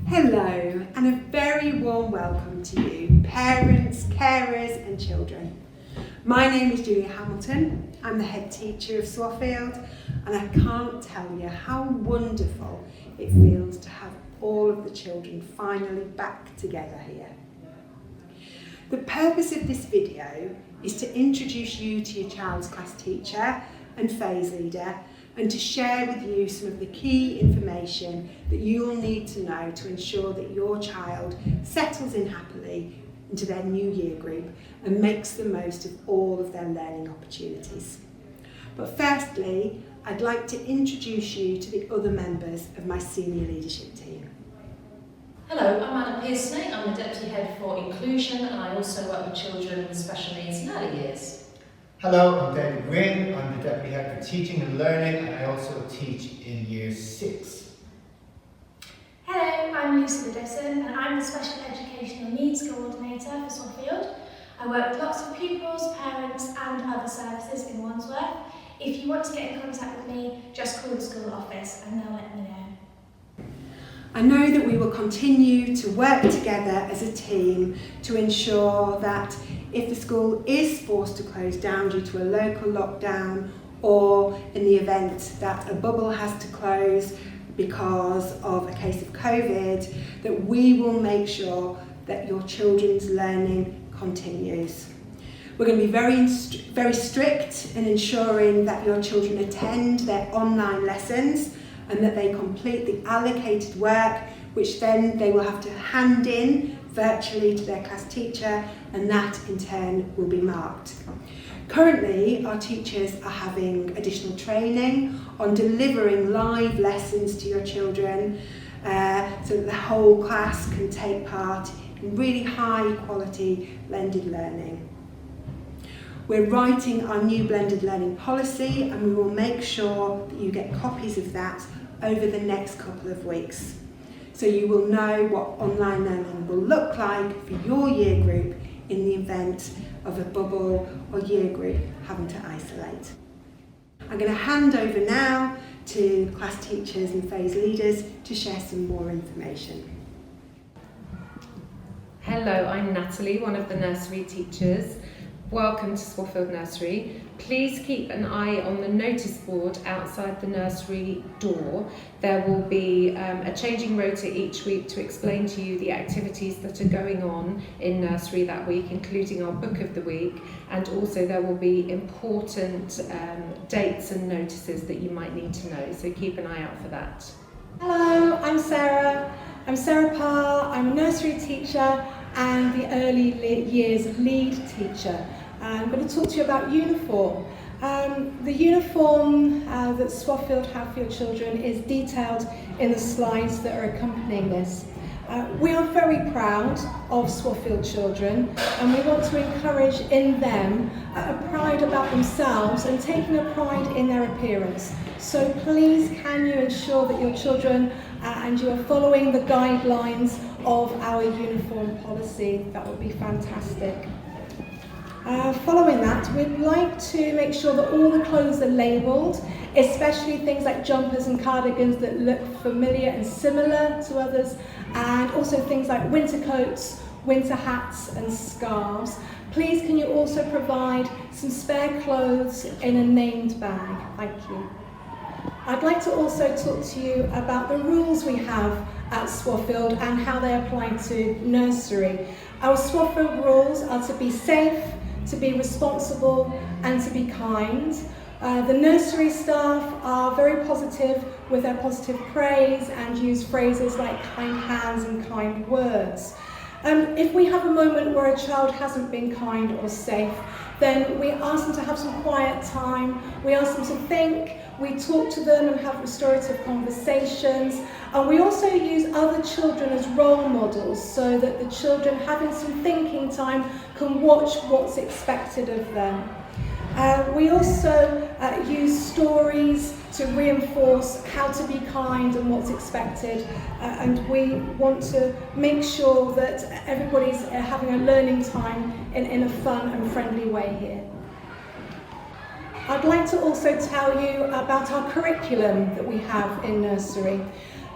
Hello, and a very warm welcome to you, parents, carers and children. My name is Julia Hamilton. I'm the head teacher of Swafield, and I can't tell you how wonderful it feels to have all of the children finally back together here. The purpose of this video is to introduce you to your child's class teacher and phase leader, and to share with you some of the key information that you'll need to know to ensure that your child settles in happily into their new year group and makes the most of all of their learning opportunities. But firstly, I'd like to introduce you to the other members of my senior leadership team. Hello, I'm Pearson. I'm the Deputy Head for Inclusion, and I also work with children with special needs in early years. Hello, I'm David Gwynn. I'm the Deputy Head for Teaching and Learning, and I also teach in Year 6. Hello, I'm Lucy Dodson, and I'm the Special Educational Needs Coordinator for Swafield. I work with lots of pupils, parents and other services in Wandsworth. If you want to get in contact with me, just call the school office and they'll let me know. I know that we will continue to work together as a team to ensure that if the school is forced to close down due to a local lockdown, or in the event that a bubble has to close because of a case of COVID, that we will make sure that your children's learning continues. We're going to be very strict in ensuring that your children attend their online lessons and that they complete the allocated work, which then they will have to hand in virtually to their class teacher, and that in turn will be marked. Currently, our teachers are having additional training on delivering live lessons to your children so that the whole class can take part in really high quality blended learning. We're writing our new blended learning policy, and we will make sure that you get copies of that over the next couple of weeks. So you will know what online learning will look like for your year group in the event of a bubble or year group having to isolate. I'm going to hand over now to class teachers and phase leaders to share some more information. Hello, I'm Natalie, one of the nursery teachers. Welcome to Swafield Nursery. Please keep an eye on the notice board outside the nursery door. There will be a changing rota each week to explain to you the activities that are going on in nursery that week, including our book of the week, and also there will be important dates and notices that you might need to know, so keep an eye out for that. Hello, I'm Sarah. I'm Sarah Parr. I'm a nursery teacher and the early years lead teacher. I'm going to talk to you about uniform. The uniform that Swafield have for your children is detailed in the slides that are accompanying this. We are very proud of Swafield children, and we want to encourage in them a pride about themselves and taking a pride in their appearance. So please can you ensure that your children and you are following the guidelines of our uniform policy? That would be fantastic. Following that, we'd like to make sure that all the clothes are labelled, especially things like jumpers and cardigans that look familiar and similar to others, and also things like winter coats, winter hats and scarves. Please can you also provide some spare clothes in a named bag? Thank you. I'd like to also talk to you about the rules we have at Swafield and how they apply to nursery. Our Swafield rules are to be safe, to be responsible and to be kind. The nursery staff are very positive with their positive praise and use phrases like kind hands and kind words. If we have a moment where a child hasn't been kind or safe, then we ask them to have some quiet time, we ask them to think, we talk to them and have restorative conversations, and we also use other children as role models so that the children having some thinking time can watch what's expected of them. We also use stories to reinforce how to be kind and what's expected, and we want to make sure that everybody's having a learning time in a fun and friendly way here. I'd like to also tell you about our curriculum that we have in nursery.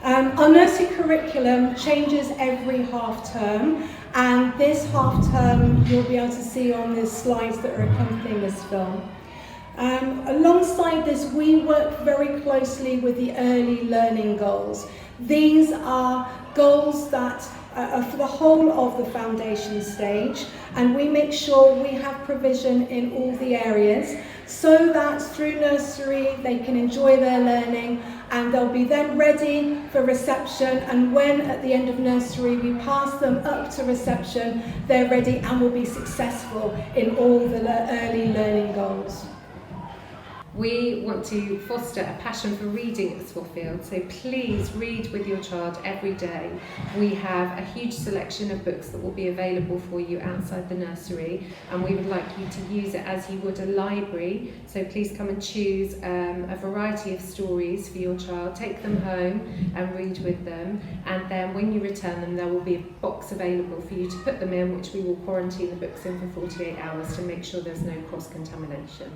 Our nursery curriculum changes every half term, and this half term you'll be able to see on the slides that are accompanying this film. Alongside this, we work very closely with the early learning goals. These are goals that are for the whole of the foundation stage, and we make sure we have provision in all the areas so that through nursery they can enjoy their learning, and they'll be then ready for reception, and when at the end of nursery we pass them up to reception, they're ready and will be successful in all the early learning goals. We want to foster a passion for reading at Swafield, so please read with your child every day. We have a huge selection of books that will be available for you outside the nursery, and we would like you to use it as you would a library. So please come and choose a variety of stories for your child, take them home and read with them, and then when you return them there will be a box available for you to put them in, which we will quarantine the books in for 48 hours to make sure there's no cross-contamination.